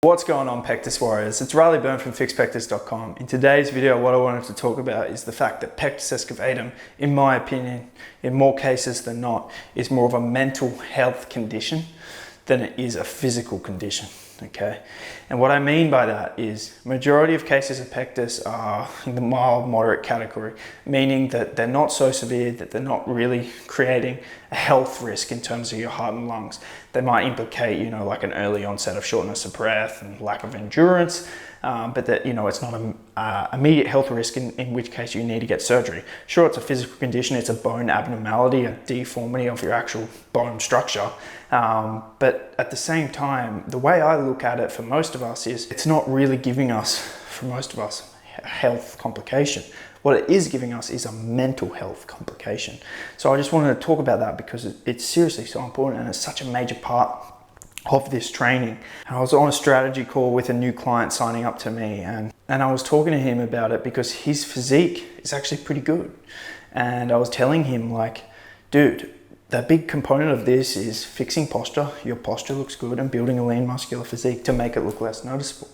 What's going on, Pectus Warriors? It's Byrne from Pectus.com. In today's video, what I wanted to talk about is the fact that Pectus Excavatum, in my opinion, in more cases than not, is more of a mental health condition than it is a physical condition, okay? And what I mean by that is majority of cases of Pectus are in the mild, moderate category, meaning that they're not so severe that they're not really creating a health risk in terms of your heart and lungs. They might implicate, like an early onset of shortness of breath and lack of endurance, but that, it's not an immediate health risk, in which case you need to get surgery. Sure, it's a physical condition, it's a bone abnormality, a deformity of your actual bone structure. But at the same time, the way I look at it for most of us is it's not really giving us, for most of us, a health complication. What it is giving us is a mental health complication. So I just wanted to talk about that because it's seriously so important and it's such a major part of this training. And I was on a strategy call with a new client signing up to me, and I was talking to him about it because his physique is actually pretty good. And I was telling him, like, dude, the big component of this is fixing posture. Your posture looks good, and building a lean muscular physique to make it look less noticeable.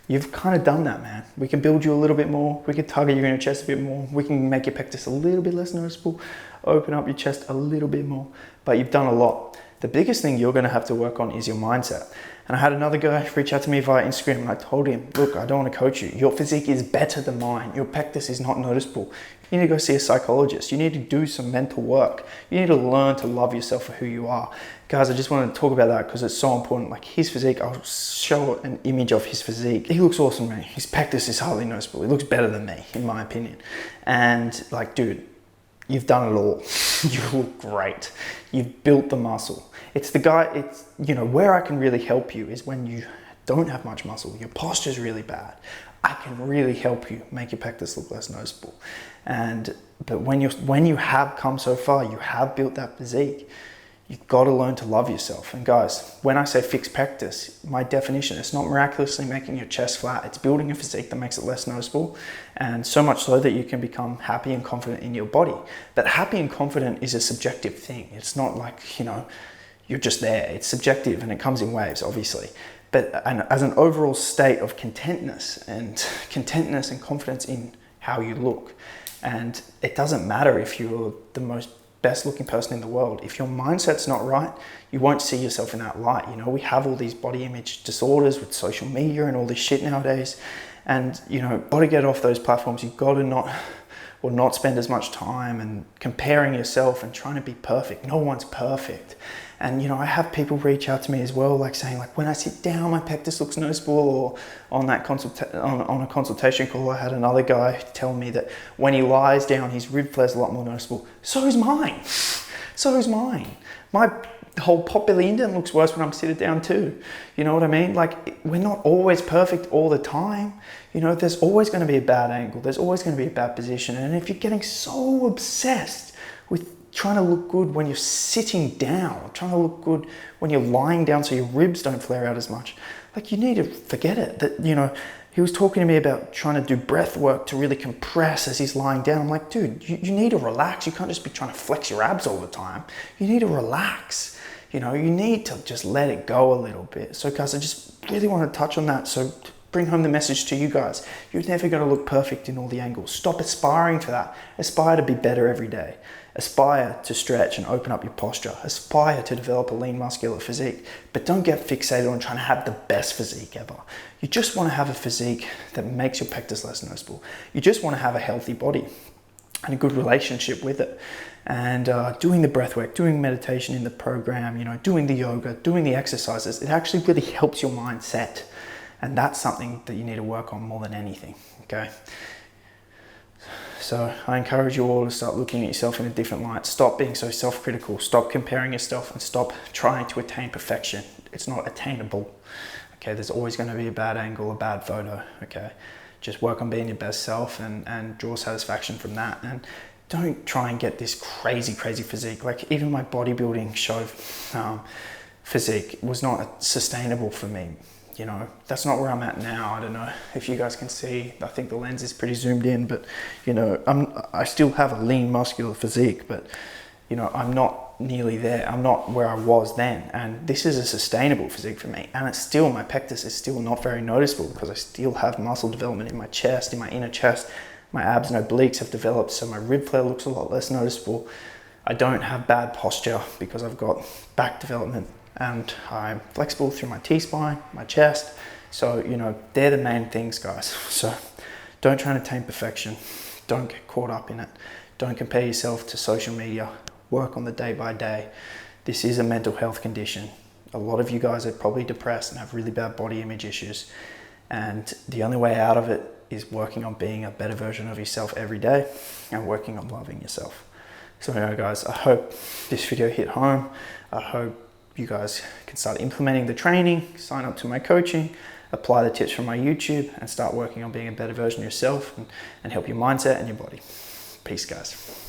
You've kind of done that, man. We can build you a little bit more. We can target your inner chest a bit more. We can make your pectus a little bit less noticeable, open up your chest a little bit more, but you've done a lot. The biggest thing you're going to have to work on is your mindset. And I had another guy reach out to me via Instagram, and I told him, look, I don't want to coach you. Your physique is better than mine. Your pectus is not noticeable. You need to go see a psychologist. You need to do some mental work. You need to learn to love yourself for who you are. Guys, I just wanted to talk about that because it's so important. Like his physique, I'll show an image of his physique. He looks awesome, man. His pectus is hardly noticeable. He looks better than me, in my opinion. And like, dude, you've done it all. You look great. You've built the muscle. It's the guy, where I can really help you is when you don't have much muscle. Your posture's really bad. I can really help you make your pectus look less noticeable. But when you have come so far, you have built that physique, you've got to learn to love yourself. And guys, when I say fix pectus, my definition, it's not miraculously making your chest flat. It's building a physique that makes it less noticeable, and so much so that you can become happy and confident in your body. But happy and confident is a subjective thing. It's not like, you're just there. It's subjective and it comes in waves, obviously. But as an overall state of contentness and confidence in how you look. And it doesn't matter if you're the most best looking person in the world. If your mindset's not right, you won't see yourself in that light. We have all these body image disorders with social media and all this shit nowadays. And, got to get off those platforms. You've got to not spend as much time and comparing yourself and trying to be perfect. No one's perfect. And, I have people reach out to me as well, like saying, like, when I sit down, my pectus looks noticeable. Or on that on a consultation call, I had another guy tell me that when he lies down, his rib flare's a lot more noticeable. So is mine. So is mine. My whole potbelly indent looks worse when I'm seated down too. You know what I mean? Like, we're not always perfect all the time. There's always going to be a bad angle. There's always going to be a bad position. And if you're getting so obsessed with trying to look good when you're sitting down, trying to look good when you're lying down so your ribs don't flare out as much, like, you need to forget it. That, he was talking to me about trying to do breath work to really compress as he's lying down. I'm like, dude, you need to relax. You can't just be trying to flex your abs all the time. You need to relax. You need to just let it go a little bit. So guys, I just really want to touch on that. So to bring home the message to you guys, you're never going to look perfect in all the angles. Stop aspiring for that. Aspire to be better every day. Aspire to stretch and open up your posture. Aspire to develop a lean muscular physique, but don't get fixated on trying to have the best physique ever. You just want to have a physique that makes your pectus less noticeable. You just want to have a healthy body and a good relationship with it. And doing the breath work, doing meditation in the program, doing the yoga, doing the exercises, it actually really helps your mindset. And that's something that you need to work on more than anything, okay? So I encourage you all to start looking at yourself in a different light. Stop being so self-critical. Stop comparing yourself and stop trying to attain perfection. It's not attainable, okay? There's always going to be a bad angle, a bad photo, okay? Just work on being your best self and draw satisfaction from that. And don't try and get this crazy physique. Like, even my bodybuilding show physique was not sustainable for me. That's not where I'm at now. I don't know if you guys can see. I think the lens is pretty zoomed in, but I still have a lean muscular physique, but I'm not not nearly there. I'm not where I was then. And this is a sustainable physique for me. And it's still, my pectus is still not very noticeable because I still have muscle development in my chest, in my inner chest. My abs and obliques have developed, so my rib flare looks a lot less noticeable. I don't have bad posture because I've got back development, and I'm flexible through my T-spine, my chest. So, you know, they're the main things, guys. So don't try to attain perfection. Don't get caught up in it. Don't compare yourself to social media. Work on the day by day. This is a mental health condition. A lot of you guys are probably depressed and have really bad body image issues. And the only way out of it is working on being a better version of yourself every day and working on loving yourself. So anyway, guys, I hope this video hit home. I hope you guys can start implementing the training, sign up to my coaching, apply the tips from my YouTube, and start working on being a better version of yourself and help your mindset and your body. Peace, guys.